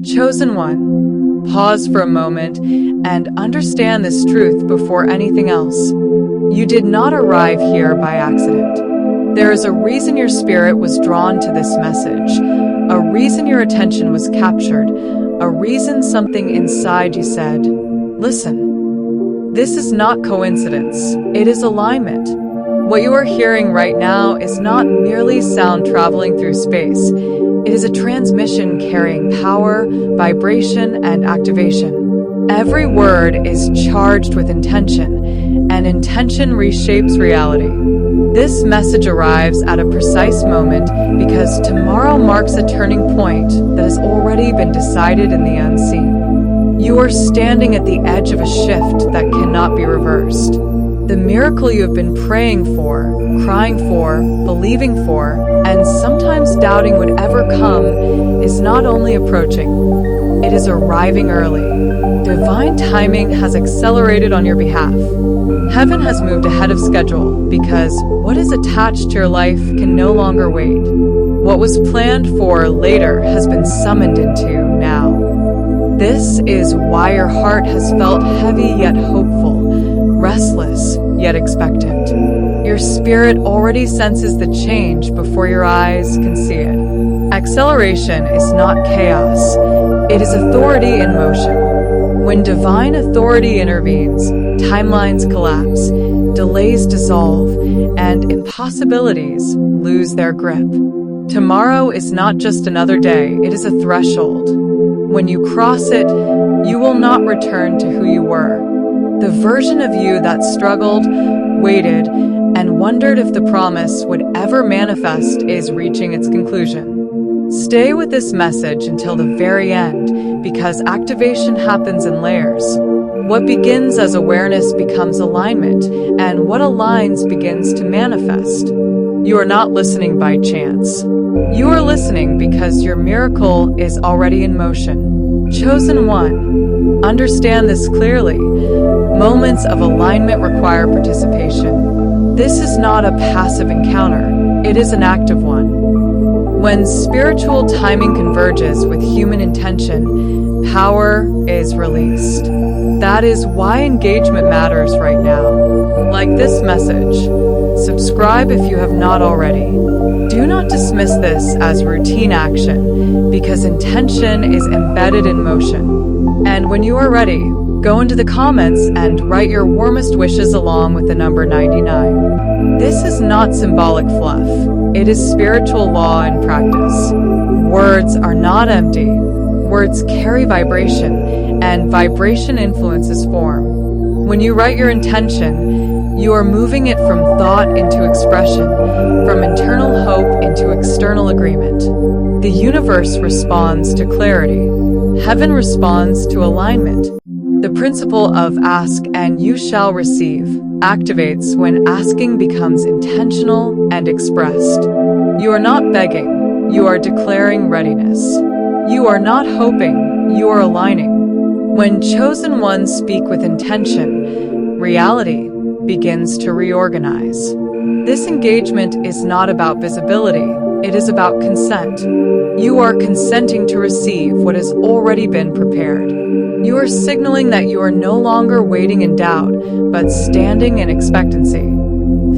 Chosen one, pause for a moment and understand this truth before anything else. You did not arrive here by accident. There is a reason your spirit was drawn to this message, a reason your attention was captured, a reason something inside you said, "Listen." This is not coincidence, it is alignment. What you are hearing right now is not merely sound traveling through space. It is a transmission carrying power, vibration, and activation. Every word is charged with intention, and intention reshapes reality. This message arrives at a precise moment because tomorrow marks a turning point that has already been decided in the unseen. You are standing at the edge of a shift that cannot be reversed. The miracle you have been praying for, crying for, believing for, and sometimes doubting would ever come is not only approaching, it is arriving early. Divine timing has accelerated on your behalf. Heaven has moved ahead of schedule because what is attached to your life can no longer wait. What was planned for later has been summoned into now. This is why your heart has felt heavy yet hopeful, restless yet expectant. Your spirit already senses the change before your eyes can see it. Acceleration is not chaos, it is authority in motion. When divine authority intervenes, timelines collapse, delays dissolve, and impossibilities lose their grip. Tomorrow is not just another day, it is a threshold. When you cross it, you will not return to who you were. The version of you that struggled, waited, and wondered if the promise would ever manifest is reaching its conclusion. Stay with this message until the very end, because activation happens in layers. What begins as awareness becomes alignment, and what aligns begins to manifest. You are not listening by chance. You are listening because your miracle is already in motion. Chosen one, understand this clearly. Moments of alignment require participation. This is not a passive encounter, it is an active one. When spiritual timing converges with human intention, power is released. That is why engagement matters right now. Like this message, subscribe if you have not already. Do not dismiss this as routine action, because intention is embedded in motion. And when you are ready, go into the comments and write your warmest wishes along with the number 99. This is not symbolic fluff. It is spiritual law in practice. Words are not empty. Words carry vibration, and vibration influences form. When you write your intention, you are moving it from thought into expression, from internal hope into external agreement. The universe responds to clarity. Heaven responds to alignment. The principle of ask and you shall receive activates when asking becomes intentional and expressed. You are not begging, you are declaring readiness. You are not hoping, you are aligning. When chosen ones speak with intention, reality begins to reorganize. This engagement is not about visibility, it is about consent. You are consenting to receive what has already been prepared. You are signaling that you are no longer waiting in doubt, but standing in expectancy.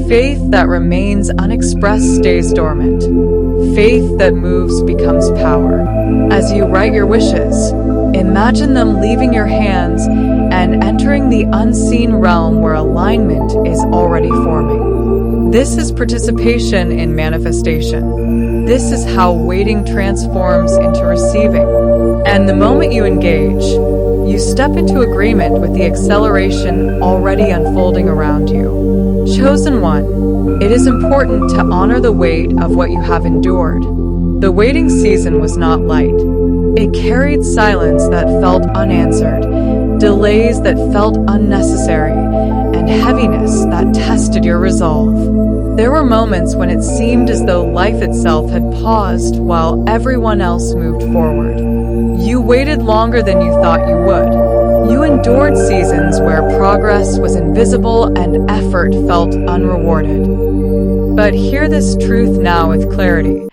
Faith that remains unexpressed stays dormant. Faith that moves becomes power. As you write your wishes, imagine them leaving your hands and entering the unseen realm where alignment is already forming. This is participation in manifestation. This is how waiting transforms into receiving. And the moment you engage, you step into agreement with the acceleration already unfolding around you. Chosen one, it is important to honor the weight of what you have endured. The waiting season was not light. It carried silence that felt unanswered, delays that felt unnecessary, and heaviness that tested your resolve. There were moments when it seemed as though life itself had paused while everyone else moved forward. You waited longer than you thought you would. You endured seasons where progress was invisible and effort felt unrewarded. But hear this truth now with clarity.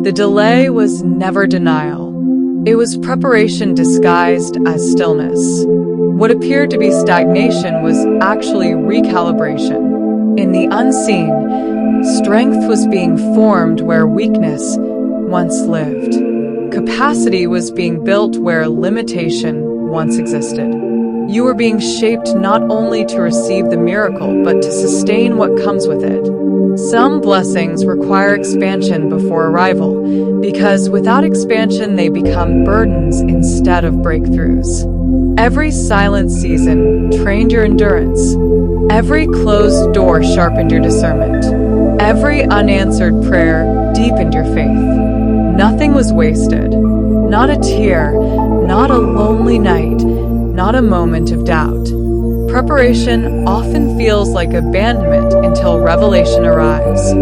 The delay was never denial. It was preparation disguised as stillness. What appeared to be stagnation was actually recalibration. In the unseen, strength was being formed where weakness once lived. Capacity was being built where limitation once existed. You were being shaped not only to receive the miracle, but to sustain what comes with it. Some blessings require expansion before arrival, because without expansion they become burdens instead of breakthroughs. Every silent season trained your endurance. Every closed door sharpened your discernment. Every unanswered prayer deepened your faith. Nothing was wasted. Not a tear, not a lonely night, not a moment of doubt. Preparation often feels like abandonment until revelation arrives.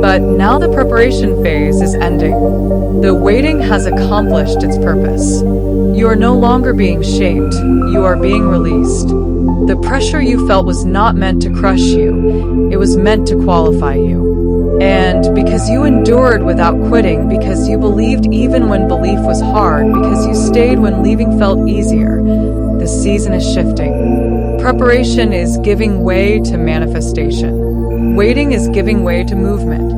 But now the preparation phase is ending. The waiting has accomplished its purpose. You are no longer being shaped, you are being released. The pressure you felt was not meant to crush you, it was meant to qualify you. And because you endured without quitting, because you believed even when belief was hard, because you stayed when leaving felt easier, the season is shifting. Preparation is giving way to manifestation. Waiting is giving way to movement.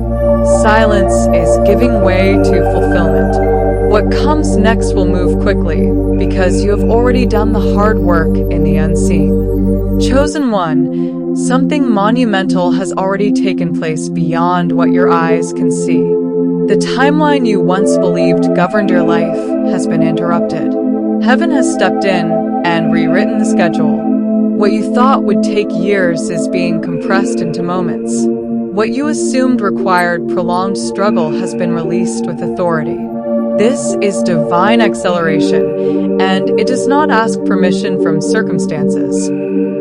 Silence is giving way to fulfillment. What comes next will move quickly because you have already done the hard work in the unseen. Chosen one, something monumental has already taken place beyond what your eyes can see. The timeline you once believed governed your life has been interrupted. Heaven has stepped in and rewritten the schedule. What you thought would take years is being compressed into moments. What you assumed required prolonged struggle has been released with authority. This is divine acceleration, and it does not ask permission from circumstances.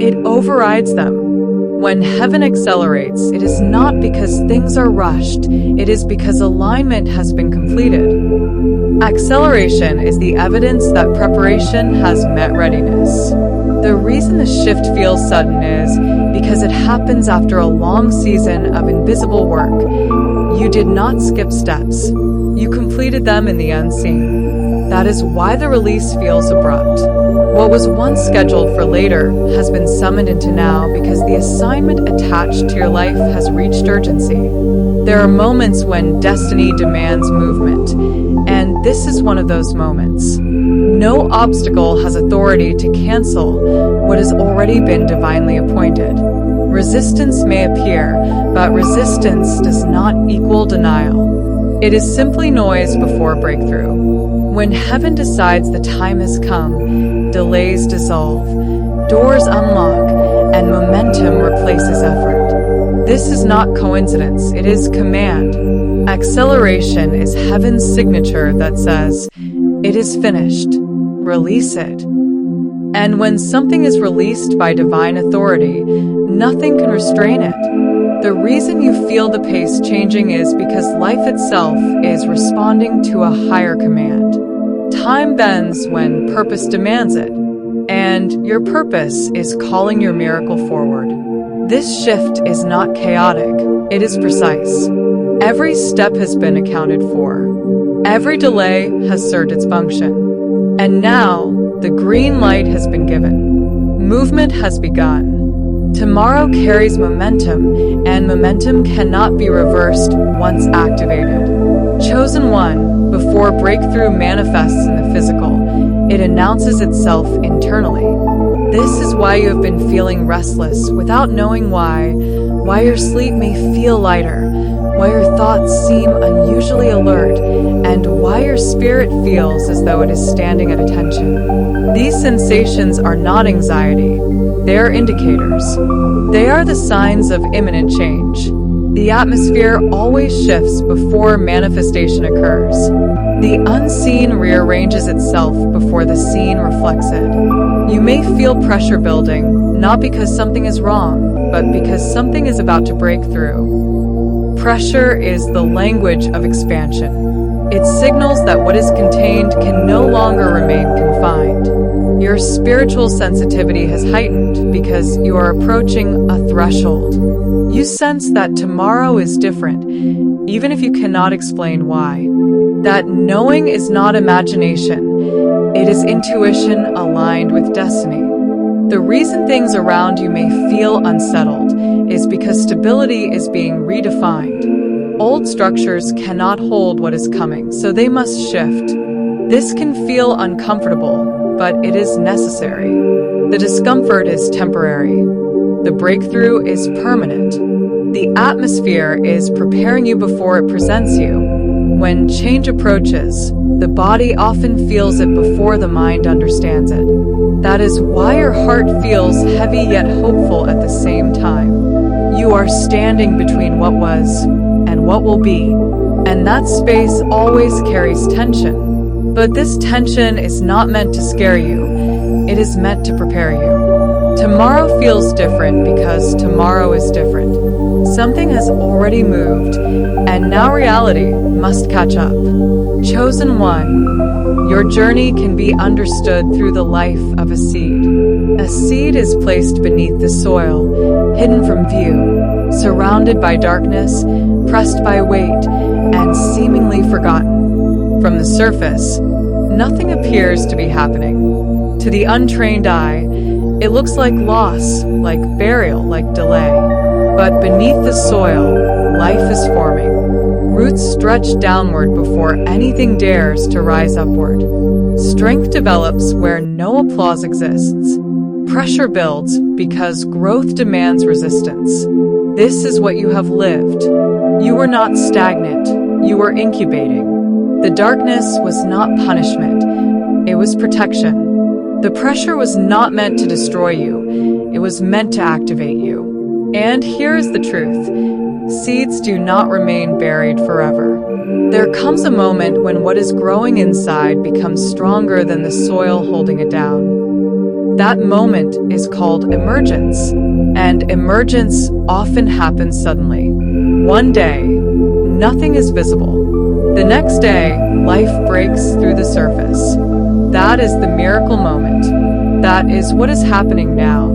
It overrides them. When heaven accelerates, it is not because things are rushed, it is because alignment has been completed. Acceleration is the evidence that preparation has met readiness. The reason the shift feels sudden is because it happens after a long season of invisible work. You did not skip steps. You completed them in the unseen. That is why the release feels abrupt. What was once scheduled for later has been summoned into now because the assignment attached to your life has reached urgency. There are moments when destiny demands movement, and this is one of those moments. No obstacle has authority to cancel what has already been divinely appointed. Resistance may appear, but resistance does not equal denial. It is simply noise before breakthrough. When heaven decides the time has come, delays dissolve, doors unlock, and momentum replaces effort. This is not coincidence, it is command. Acceleration is heaven's signature that says, "It is finished. Release it." And when something is released by divine authority, nothing can restrain it. The reason you feel the pace changing is because life itself is responding to a higher command. Time bends when purpose demands it, and your purpose is calling your miracle forward. This shift is not chaotic, it is precise. Every step has been accounted for. Every delay has served its function. And now, the green light has been given. Movement has begun. Tomorrow carries momentum, and momentum cannot be reversed once activated. Chosen one, before breakthrough manifests in the physical, it announces itself internally. This is why you have been feeling restless without knowing why your sleep may feel lighter, why your thoughts seem unusually alert, and why your spirit feels as though it is standing at attention. These sensations are not anxiety, they are indicators. They are the signs of imminent change. The atmosphere always shifts before manifestation occurs. The unseen rearranges itself before the seen reflects it. You may feel pressure building, not because something is wrong, but because something is about to break through. Pressure is the language of expansion. It signals that what is contained can no longer remain confined. Your spiritual sensitivity has heightened because you are approaching a threshold. You sense that tomorrow is different, even if you cannot explain why. That knowing is not imagination, It is intuition aligned with destiny. The reason things around you may feel unsettled is because stability is being redefined. Old structures cannot hold what is coming, so they must shift. This can feel uncomfortable, but it is necessary. The discomfort is temporary. The breakthrough is permanent. The atmosphere is preparing you before it presents you. When change approaches, the body often feels it before the mind understands it. That is why your heart feels heavy yet hopeful at the same time. You are standing between what was and what will be, and that space always carries tension. But this tension is not meant to scare you. It is meant to prepare you. Tomorrow feels different because tomorrow is different. Something has already moved, and now reality must catch up. Chosen one, your journey can be understood through the life of a seed. A seed is placed beneath the soil, hidden from view, surrounded by darkness, pressed by weight, and seemingly forgotten. From the surface, nothing appears to be happening. To the untrained eye, it looks like loss, like burial, like delay. But beneath the soil, life is forming. Roots stretch downward before anything dares to rise upward. Strength develops where no applause exists. Pressure builds because growth demands resistance. This is what you have lived. You were not stagnant. You were incubating. The darkness was not punishment. It was protection. The pressure was not meant to destroy you. It was meant to activate you. And here is the truth. Seeds do not remain buried forever. There comes a moment when what is growing inside becomes stronger than the soil holding it down. That moment is called emergence, and emergence often happens suddenly. One day, nothing is visible. The next day, life breaks through the surface. That is the miracle moment. That is what is happening now.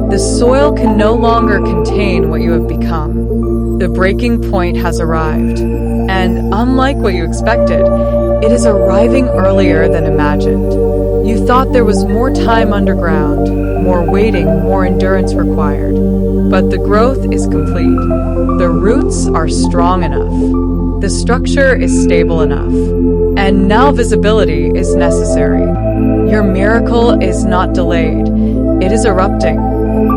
The soil can no longer contain what you have become. The breaking point has arrived. And unlike what you expected, it is arriving earlier than imagined. You thought there was more time underground, more waiting, more endurance required. But the growth is complete. The roots are strong enough. The structure is stable enough. And now visibility is necessary. Your miracle is not delayed. It is erupting.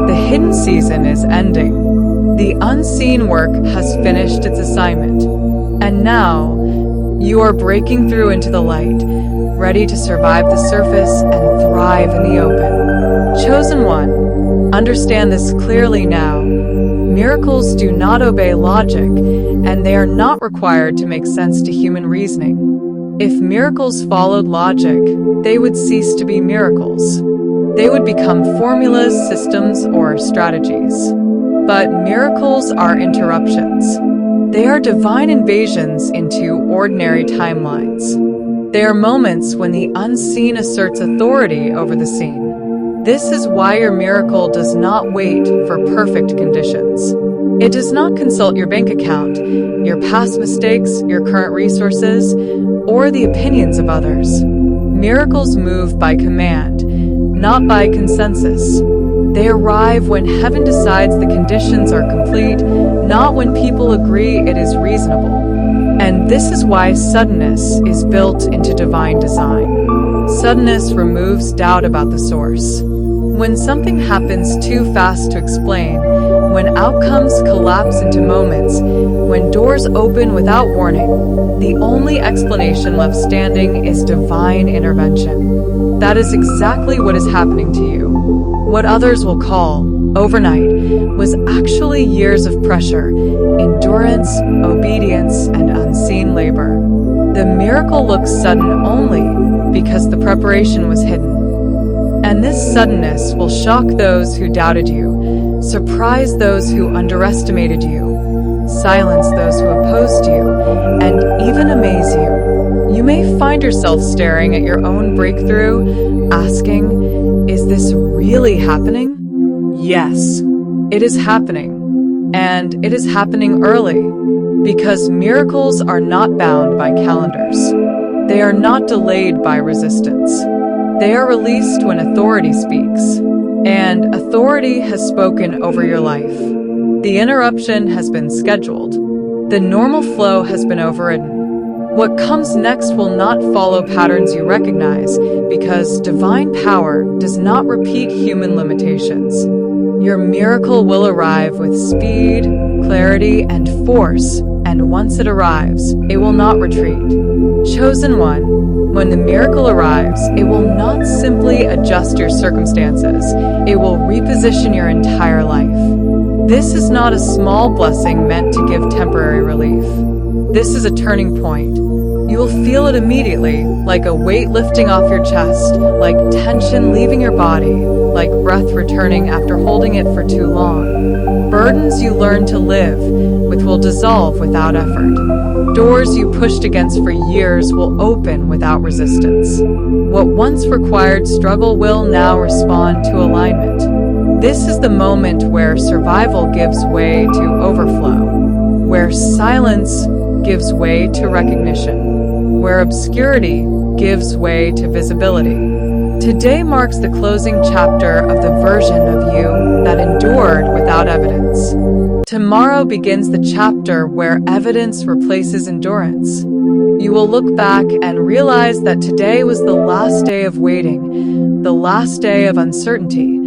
The hidden season is ending. The unseen work has finished its assignment. And now, you are breaking through into the light, ready to survive the surface and thrive in the open. Chosen one, understand this clearly now. Miracles do not obey logic, and they are not required to make sense to human reasoning. If miracles followed logic, they would cease to be miracles. They would become formulas, systems, or strategies. But miracles are interruptions. They are divine invasions into ordinary timelines. They are moments when the unseen asserts authority over the seen. This is why your miracle does not wait for perfect conditions. It does not consult your bank account, your past mistakes, your current resources, or the opinions of others. Miracles move by command, not by consensus. They arrive when heaven decides the conditions are complete, not when people agree it is reasonable. And this is why suddenness is built into divine design. Suddenness removes doubt about the source. When something happens too fast to explain, when outcomes collapse into moments, when doors open without warning, the only explanation left standing is divine intervention. That is exactly what is happening to you. What others will call overnight was actually years of pressure, endurance, obedience, and unseen labor. The miracle looks sudden only because the preparation was hidden. And this suddenness will shock those who doubted you, surprise those who underestimated you, silence those who opposed you, and even amaze you. You may find yourself staring at your own breakthrough, asking, is this really happening? Yes, it is happening. And it is happening early, because miracles are not bound by calendars. They are not delayed by resistance. They are released when authority speaks. And authority has spoken over your life. The interruption has been scheduled. The normal flow has been overridden. What comes next will not follow patterns you recognize, because divine power does not repeat human limitations. Your miracle will arrive with speed, clarity, and force, and once it arrives, it will not retreat. Chosen one, when the miracle arrives, it will not simply adjust your circumstances, it will reposition your entire life. This is not a small blessing meant to give temporary relief. This is a turning point. You will feel it immediately, like a weight lifting off your chest, like tension leaving your body, like breath returning after holding it for too long. Burdens you learn to live with will dissolve without effort. Doors you pushed against for years will open without resistance. What once required struggle will now respond to alignment. This is the moment where survival gives way to overflow, where silence gives way to recognition, where obscurity gives way to visibility. Today marks the closing chapter of the version of you that endured without evidence. Tomorrow begins the chapter where evidence replaces endurance. You will look back and realize that today was the last day of waiting, the last day of uncertainty,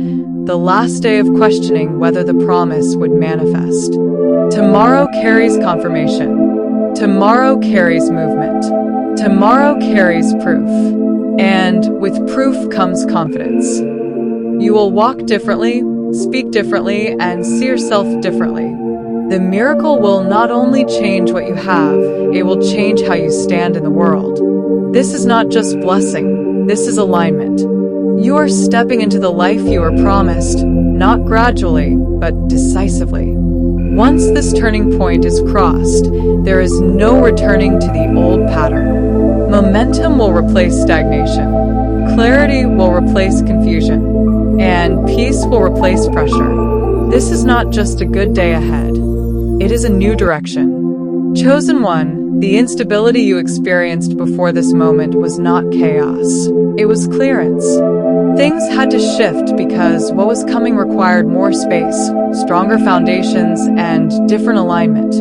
the last day of questioning whether the promise would manifest. Tomorrow carries confirmation. Tomorrow carries movement. Tomorrow carries proof. And with proof comes confidence. You will walk differently, speak differently, and see yourself differently. The miracle will not only change what you have, it will change how you stand in the world. This is not just blessing, this is alignment. You are stepping into the life you were promised, not gradually, but decisively. Once this turning point is crossed, there is no returning to the old pattern. Momentum will replace stagnation. Clarity will replace confusion. And peace will replace pressure. This is not just a good day ahead. It is a new direction. Chosen one, the instability you experienced before this moment was not chaos. It was clearance. Things had to shift because what was coming required more space, stronger foundations, and different alignment.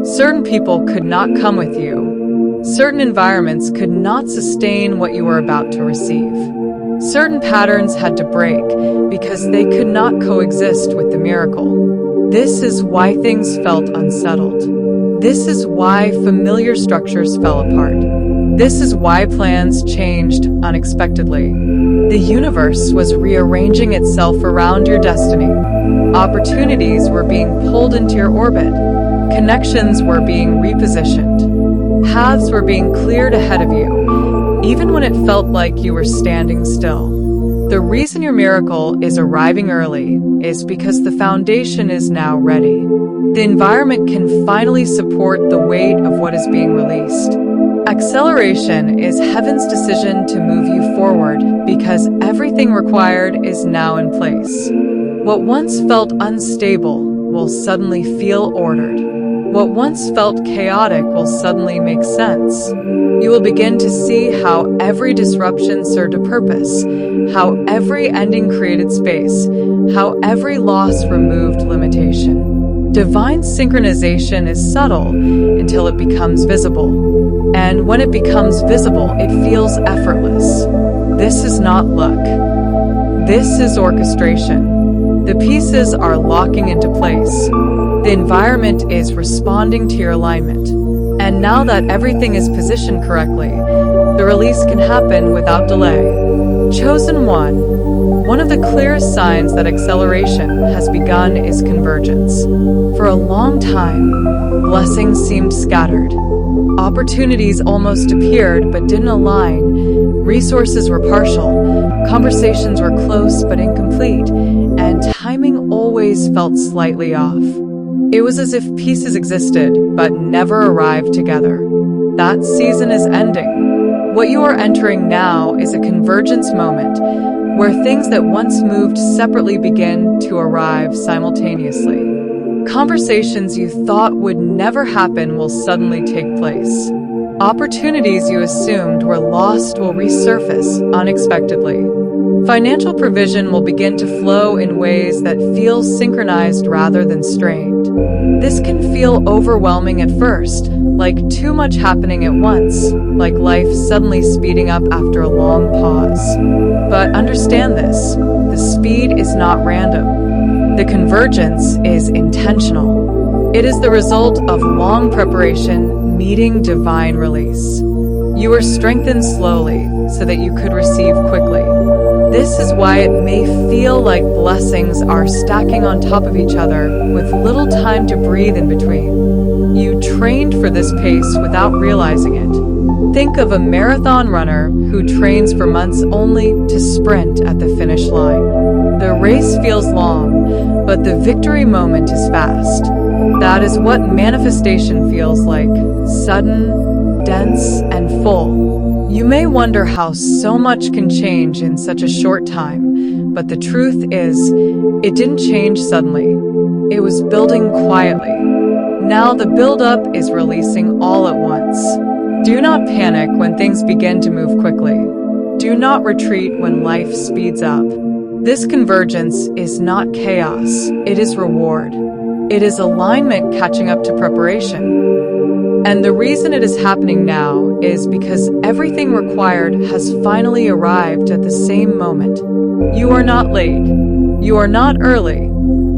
Certain people could not come with you. Certain environments could not sustain what you were about to receive. Certain patterns had to break because they could not coexist with the miracle. This is why things felt unsettled. This is why familiar structures fell apart. This is why plans changed unexpectedly. The universe was rearranging itself around your destiny. Opportunities were being pulled into your orbit. Connections were being repositioned. Paths were being cleared ahead of you, even when it felt like you were standing still. The reason your miracle is arriving early is because the foundation is now ready. The environment can finally support the weight of what is being released. Acceleration is heaven's decision to move you forward because everything required is now in place. What once felt unstable will suddenly feel ordered. What once felt chaotic will suddenly make sense. You will begin to see how every disruption served a purpose, how every ending created space, how every loss removed limitation. Divine synchronization is subtle until it becomes visible. And when it becomes visible, it feels effortless. This is not luck. This is orchestration. The pieces are locking into place. The environment is responding to your alignment. And now that everything is positioned correctly, the release can happen without delay. Chosen one of the clearest signs that acceleration has begun is convergence. For a long time, blessings seemed scattered. Opportunities almost appeared but didn't align. Resources were partial. Conversations were close but incomplete. And timing always felt slightly off. It was as if pieces existed but never arrived together. That season is ending. What you are entering now is a convergence moment where things that once moved separately begin to arrive simultaneously. Conversations you thought would never happen will suddenly take place. Opportunities you assumed were lost will resurface unexpectedly. Financial provision will begin to flow in ways that feel synchronized rather than strained. This can feel overwhelming at first, like too much happening at once, like life suddenly speeding up after a long pause. But understand this, the speed is not random. The convergence is intentional. It is the result of long preparation meeting divine release. You are strengthened slowly so that you could receive quickly. This is why it may feel like blessings are stacking on top of each other with little time to breathe in between. You trained for this pace without realizing it. Think of a marathon runner who trains for months only to sprint at the finish line. The race feels long, but the victory moment is fast. That is what manifestation feels like, sudden, dense, and full. You may wonder how so much can change in such a short time, but the truth is, it didn't change suddenly. It was building quietly. Now the buildup is releasing all at once. Do not panic when things begin to move quickly. Do not retreat when life speeds up. This convergence is not chaos, it is reward. It is alignment catching up to preparation. And the reason it is happening now is because everything required has finally arrived at the same moment. You are not late. You are not early.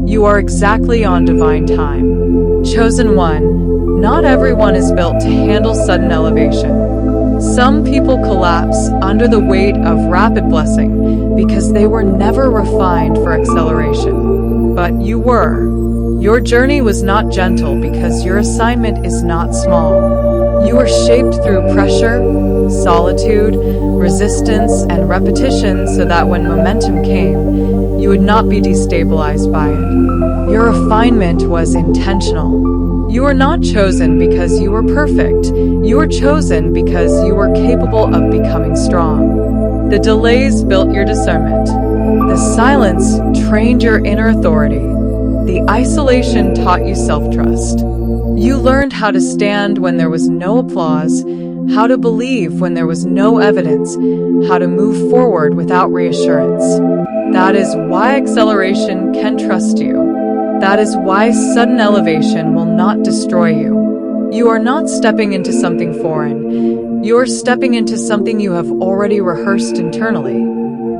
You are exactly on divine time. Chosen one, not everyone is built to handle sudden elevation. Some people collapse under the weight of rapid blessing because they were never refined for acceleration. But you were. Your journey was not gentle because your assignment is not small. You were shaped through pressure, solitude, resistance, and repetition so that when momentum came, you would not be destabilized by it. Your refinement was intentional. You were not chosen because you were perfect. You were chosen because you were capable of becoming strong. The delays built your discernment. The silence trained your inner authority. The isolation taught you self-trust. You learned how to stand when there was no applause, how to believe when there was no evidence, how to move forward without reassurance. That is why acceleration can trust you. That is why sudden elevation will not destroy you. You are not stepping into something foreign. You are stepping into something you have already rehearsed internally.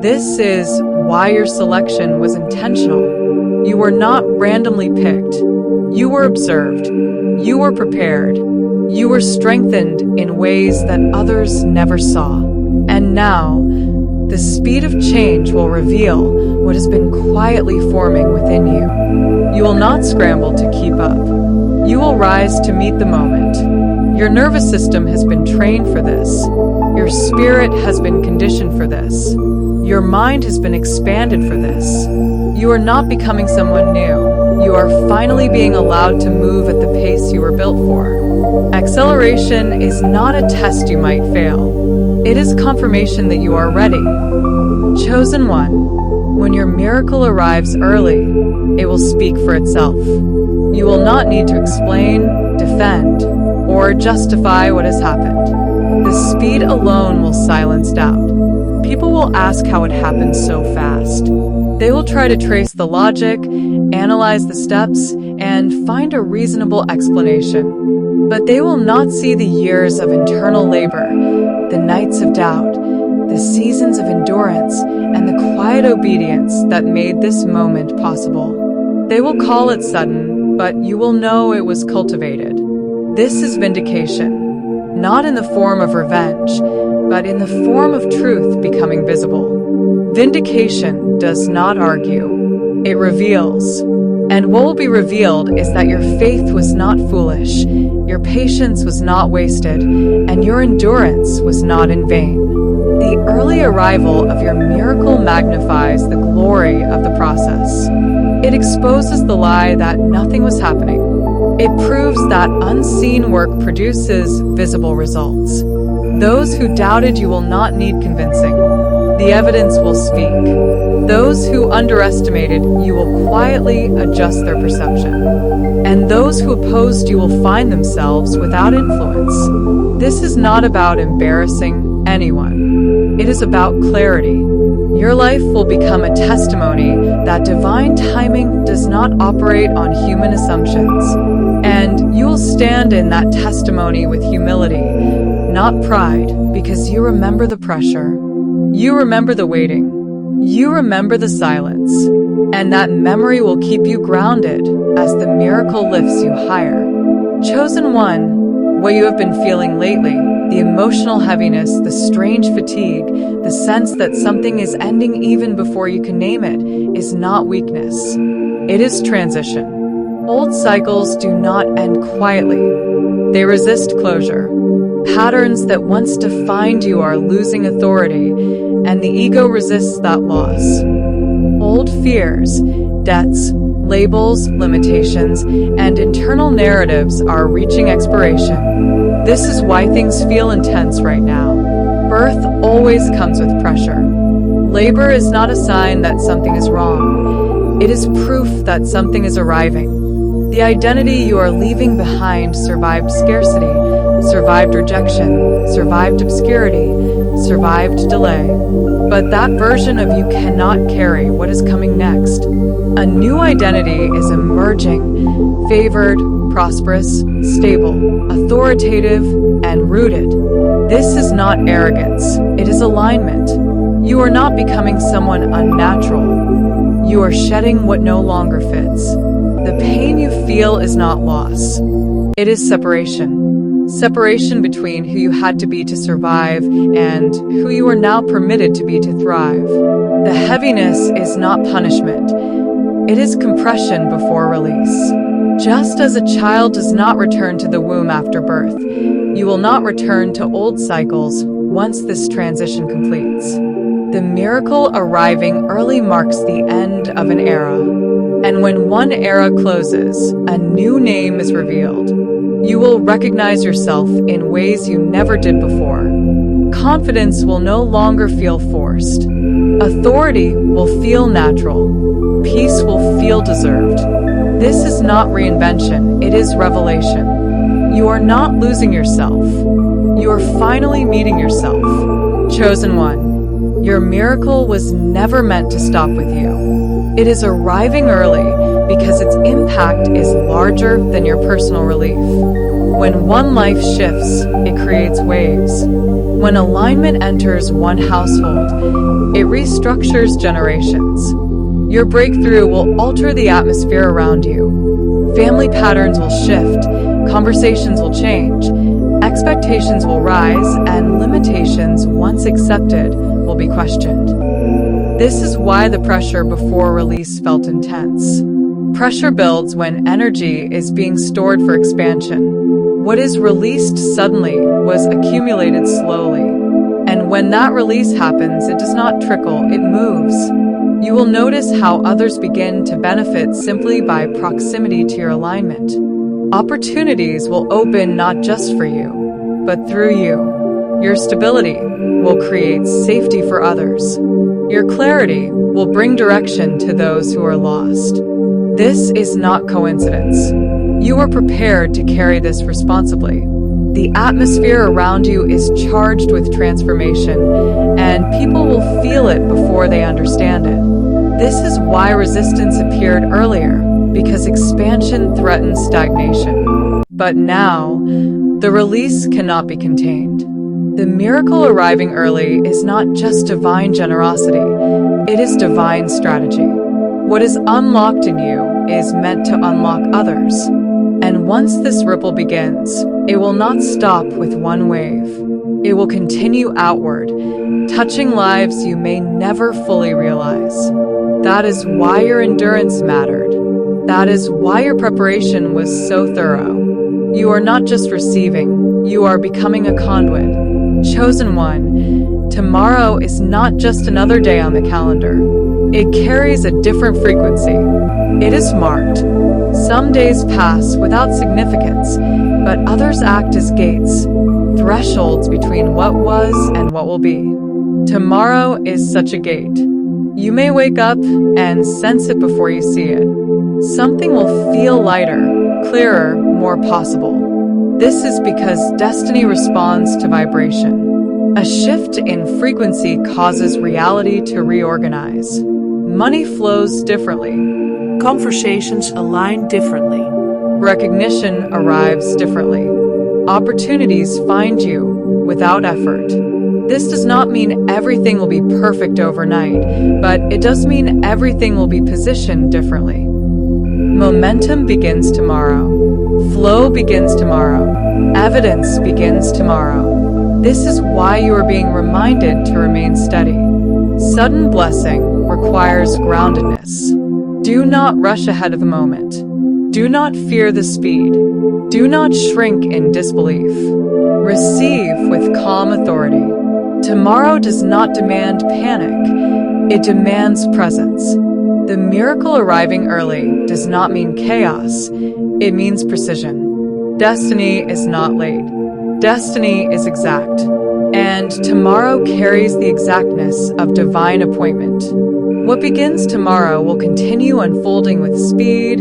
This is why your selection was intentional. You were not randomly picked. You were observed. You were prepared. You were strengthened in ways that others never saw. And now, the speed of change will reveal what has been quietly forming within you. You will not scramble to keep up. You will rise to meet the moment. Your nervous system has been trained for this. Your spirit has been conditioned for this. Your mind has been expanded for this. You are not becoming someone new. You are finally being allowed to move at the pace you were built for. Acceleration is not a test you might fail. It is confirmation that you are ready. Chosen one, when your miracle arrives early, it will speak for itself. You will not need to explain, defend, or justify what has happened. The speed alone will silence doubt. People will ask how it happened so fast. They will try to trace the logic, analyze the steps, and find a reasonable explanation. But they will not see the years of internal labor, the nights of doubt, the seasons of endurance, and the quiet obedience that made this moment possible. They will call it sudden, but you will know it was cultivated. This is vindication, not in the form of revenge, but in the form of truth becoming visible. Vindication does not argue, it reveals. And what will be revealed is that your faith was not foolish, your patience was not wasted, and your endurance was not in vain. The early arrival of your miracle magnifies the glory of the process. It exposes the lie that nothing was happening. It proves that unseen work produces visible results. Those who doubted you will not need convincing. The the evidence will speak. Those who underestimated you will quietly adjust their perception. And those who opposed you will find themselves without influence. This is not about embarrassing anyone. It is about clarity. Your life will become a testimony that divine timing does not operate on human assumptions. And you will stand in that testimony with humility, not pride, because you remember the pressure. You remember the waiting. You remember the silence. And that memory will keep you grounded as the miracle lifts you higher. Chosen one, what you have been feeling lately, the emotional heaviness, the strange fatigue, the sense that something is ending even before you can name it, is not weakness. It is transition. Old cycles do not end quietly. They resist closure. Patterns that once defined you are losing authority, and the ego resists that loss. Old fears, debts, labels, limitations, and internal narratives are reaching expiration. This is why things feel intense right now. Birth always comes with pressure. Labor is not a sign that something is wrong. It is proof that something is arriving. The identity you are leaving behind survived scarcity, survived rejection, survived obscurity, survived delay. But that version of you cannot carry what is coming next. A new identity is emerging, favored, prosperous, stable, authoritative, and rooted. This is not arrogance, it is alignment. You are not becoming someone unnatural. You are shedding what no longer fits. The pain you feel is not loss. It is separation. Separation between who you had to be to survive and who you are now permitted to be to thrive. The heaviness is not punishment. It is compression before release. Just as a child does not return to the womb after birth, you will not return to old cycles once this transition completes. The miracle arriving early marks the end of an era. And when one era closes, a new name is revealed. You will recognize yourself in ways you never did before. Confidence will no longer feel forced. Authority will feel natural. Peace will feel deserved. This is not reinvention, it is revelation. You are not losing yourself. You are finally meeting yourself. Chosen one, your miracle was never meant to stop with you. It is arriving early because its impact is larger than your personal relief. When one life shifts, it creates waves. When alignment enters one household, it restructures generations. Your breakthrough will alter the atmosphere around you. Family patterns will shift, conversations will change, expectations will rise, and limitations, once accepted, will be questioned. This is why the pressure before release felt intense. Pressure builds when energy is being stored for expansion. What is released suddenly was accumulated slowly. And when that release happens, it does not trickle, it moves. You will notice how others begin to benefit simply by proximity to your alignment. Opportunities will open not just for you, but through you. Your stability will create safety for others. Your clarity will bring direction to those who are lost. This is not coincidence. You are prepared to carry this responsibly. The atmosphere around you is charged with transformation, and people will feel it before they understand it. This is why resistance appeared earlier, because expansion threatens stagnation. But now, the release cannot be contained. The miracle arriving early is not just divine generosity, it is divine strategy. What is unlocked in you is meant to unlock others. And once this ripple begins, it will not stop with one wave. It will continue outward, touching lives you may never fully realize. That is why your endurance mattered. That is why your preparation was so thorough. You are not just receiving, you are becoming a conduit. Chosen one, tomorrow is not just another day on the calendar. It carries a different frequency. It is marked. Some days pass without significance, but others act as gates, thresholds between what was and what will be. Tomorrow is such a gate. You may wake up and sense it before you see it. Something will feel lighter, clearer, more possible. This is because destiny responds to vibration. A shift in frequency causes reality to reorganize. Money flows differently. Conversations align differently. Recognition arrives differently. Opportunities find you without effort. This does not mean everything will be perfect overnight, but it does mean everything will be positioned differently. Momentum begins tomorrow. Flow begins tomorrow. Evidence begins tomorrow. This is why you are being reminded to remain steady. Sudden blessing requires groundedness. Do not rush ahead of the moment. Do not fear the speed. Do not shrink in disbelief. Receive with calm authority. Tomorrow does not demand panic. It demands presence. The miracle arriving early does not mean chaos. It means precision. Destiny is not late. Destiny is exact. And tomorrow carries the exactness of divine appointment. What begins tomorrow will continue unfolding with speed,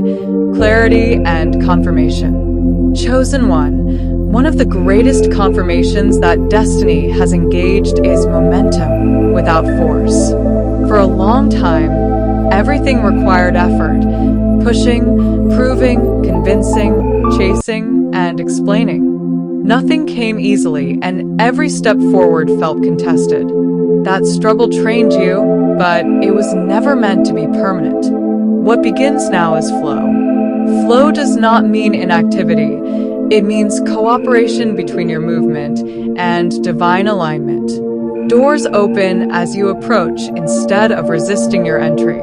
clarity, and confirmation. Chosen one of the greatest confirmations that destiny has engaged is momentum without force. For a long time, everything required effort, pushing, proving, convincing, chasing, and explaining. Nothing came easily, and every step forward felt contested. That struggle trained you, but it was never meant to be permanent. What begins now is flow. Flow does not mean inactivity. It means cooperation between your movement and divine alignment. Doors open as you approach instead of resisting your entry.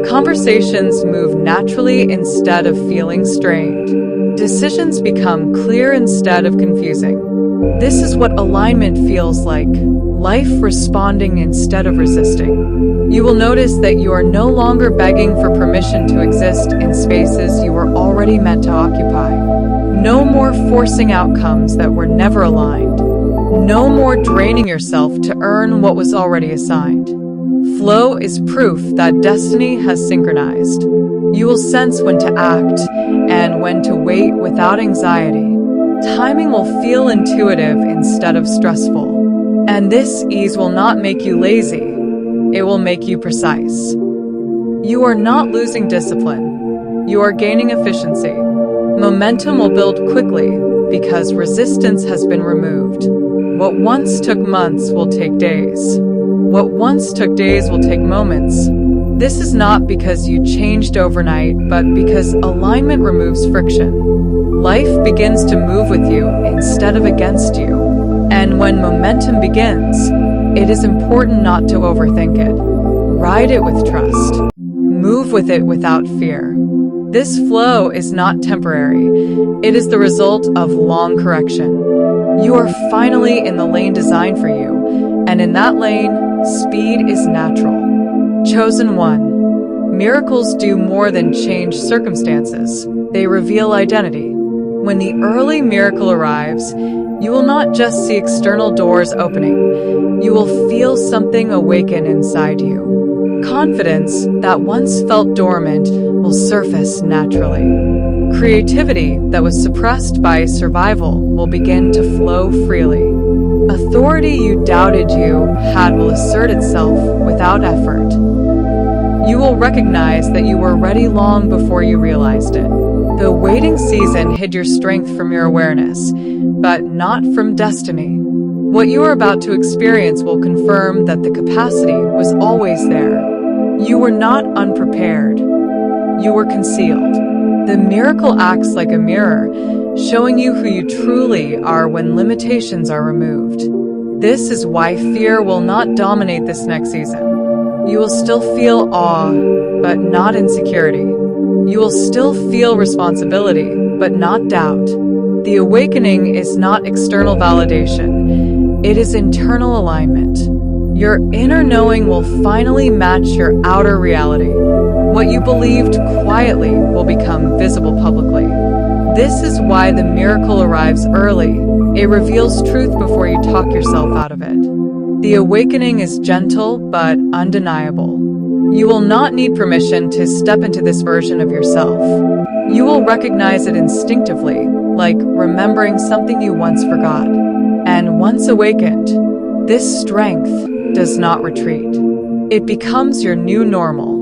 Conversations move naturally instead of feeling strained. Decisions become clear instead of confusing. This is what alignment feels like, life responding instead of resisting. You will notice that you are no longer begging for permission to exist in spaces you were already meant to occupy. No more forcing outcomes that were never aligned. No more draining yourself to earn what was already assigned. Flow is proof that destiny has synchronized. You will sense when to act and when to wait without anxiety. Timing will feel intuitive instead of stressful. And this ease will not make you lazy. It will make you precise. You are not losing discipline. You are gaining efficiency. Momentum will build quickly because resistance has been removed. What once took months will take days. What once took days will take moments. This is not because you changed overnight, but because alignment removes friction. Life begins to move with you instead of against you. And when momentum begins, it is important not to overthink it. Ride it with trust. Move with it without fear. This flow is not temporary. It is the result of long correction. You are finally in the lane designed for you, and in that lane, speed is natural. Chosen one. Miracles do more than change circumstances. They reveal identity. When the early miracle arrives, you will not just see external doors opening. You will feel something awaken inside you. Confidence that once felt dormant will surface naturally. Creativity that was suppressed by survival will begin to flow freely. Authority you doubted you had will assert itself without effort. You will recognize that you were ready long before you realized it. The waiting season hid your strength from your awareness, but not from destiny. What you are about to experience will confirm that the capacity was always there. You were not unprepared. You were concealed. The miracle acts like a mirror, showing you who you truly are when limitations are removed. This is why fear will not dominate this next season. You will still feel awe, but not insecurity. You will still feel responsibility, but not doubt. The awakening is not external validation. It is internal alignment. Your inner knowing will finally match your outer reality. What you believed quietly will become visible publicly. This is why the miracle arrives early. It reveals truth before you talk yourself out of it. The awakening is gentle but undeniable. You will not need permission to step into this version of yourself. You will recognize it instinctively, like remembering something you once forgot. And once awakened, this strength does not retreat. It becomes your new normal.